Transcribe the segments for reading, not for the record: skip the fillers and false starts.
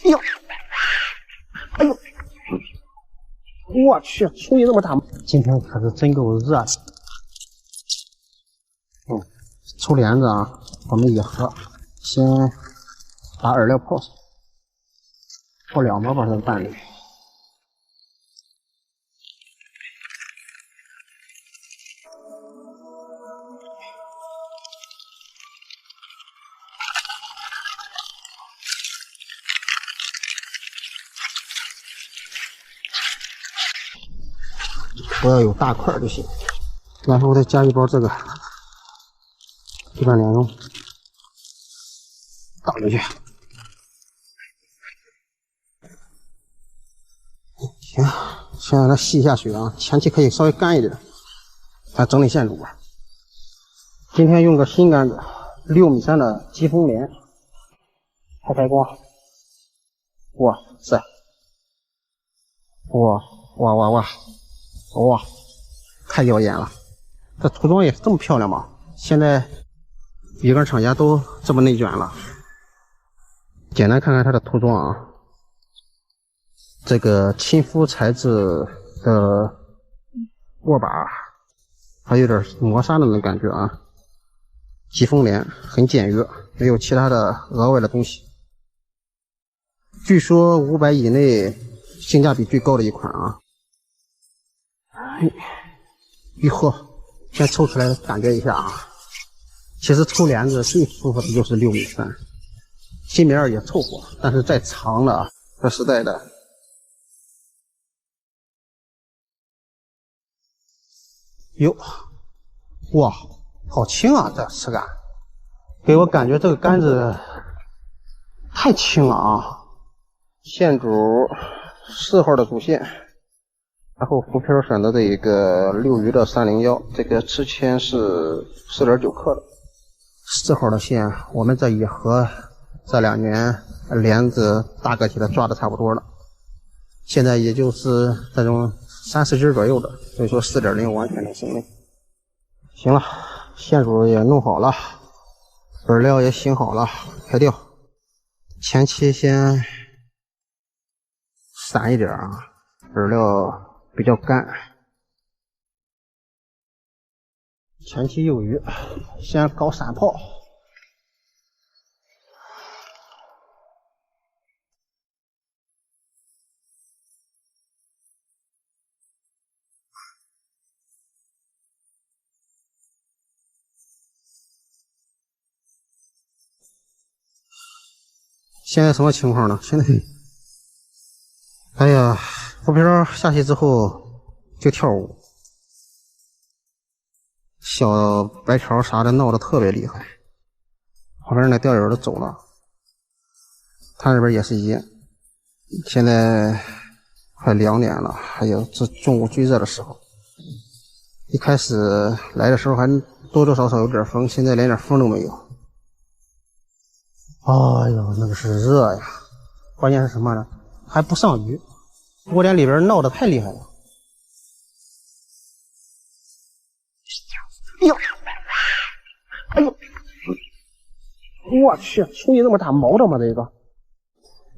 哟，哎呦，我去，蚯蚓这么大，今天可是真够热的。抽帘子啊，我们一盒，先把饵料泡上，泡2毛把它拌里。不要有大块就行。然后再加一包这个地拌莲蓉，倒进去。行，先让它吸一下水啊，前期可以稍微干一点，咱整理线路吧。今天用个新杆子，6米3的疾风莲，开光。哇塞！哇，太耀眼了！这涂装也这么漂亮吗？现在鱼竿厂家都这么内卷了。简单看看它的涂装啊，这个亲肤材质的握把，还有点磨砂的那种感觉啊。疾风莲很简约，没有其他的额外的东西。据说500以内性价比最高的一款啊。一呵，先抽出来感觉一下啊。其实抽帘子最舒服的就是6米3，7米2也凑合，但是再长的，说实在的，哟，哇，好轻啊，这齿感，给我感觉这个杆子太轻了啊。线主4号的主线，然后浮漂选择的一个6鱼的301，这个吃铅是4.9克的。4号的线，我们这一盒这2年帘子大个体的抓的差不多了，现在也就是这种30斤左右的，所以说4.0完全能胜任。行了，线主也弄好了，饵料也醒好了，开钓。前期先散一点啊，饵料比较干。前期有鱼，先搞散泡。现在什么情况呢？现在，哎呀，浮漂下去之后就跳舞，小白条啥的闹得特别厉害。旁边那钓友都走了，他那边也是一样。现在快2点了，还有这中午最热的时候。一开始来的时候还多多少少有点风，现在连点风都没有。哎呦，那个是热呀！关键是什么呢？还不上鱼，窝点里边闹得太厉害了。哟，哎呦，我去，蚯蚓那么大，毛的吗？这个，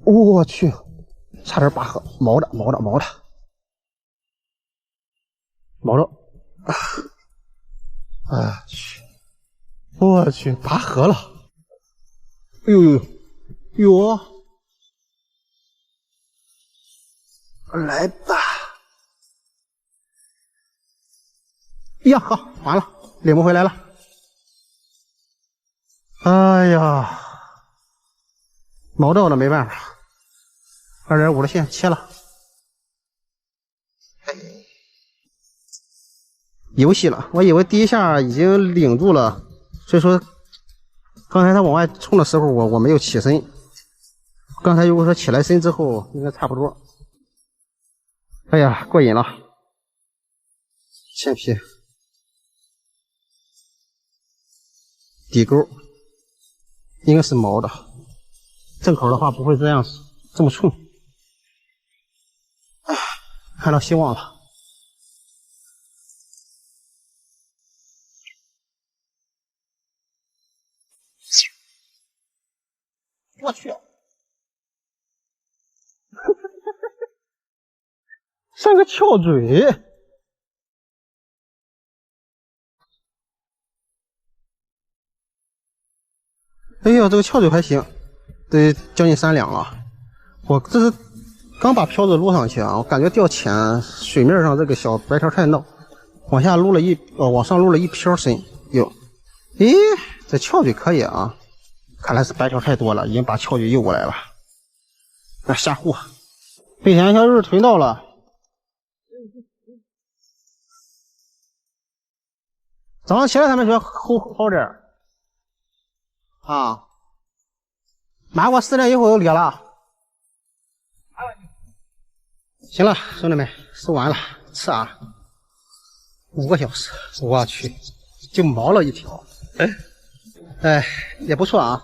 我去，差点拔河，毛的，啊去，我去，拔河了！哎呦，来吧！呀呵，完了，领不回来了。哎呀，毛到了没办法，2.5的线切了。游戏了，我以为第一下已经领住了，所以说刚才他往外冲的时候，我没有起身。刚才如果说起来身之后，应该差不多。哎呀，过瘾了！线皮底钩应该是毛的，正口的话不会这样这么冲。看到希望了。我去！像个翘嘴。哎呀，这个翘嘴还行，得将近3两了。我这是刚把漂子撸上去啊，我感觉掉浅，水面上这个小白条太闹，往下撸了往上撸了1漂深。哟，咦，这翘嘴可以啊，看来是白条太多了，已经把翘嘴诱过来了。那下户，背前一条就是吞到了。早上起来他们说好点儿啊，马上我4点以后就裂了。行了，兄弟们，收完了，吃啊，5个小时，我去，就毛了一条，哎，也不错啊，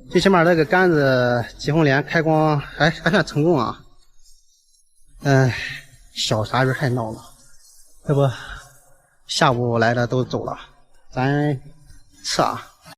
最起码这个杆子疾风帘开光还算成功啊。小鲨鱼太闹了，要不下午来的都走了，咱吃啊。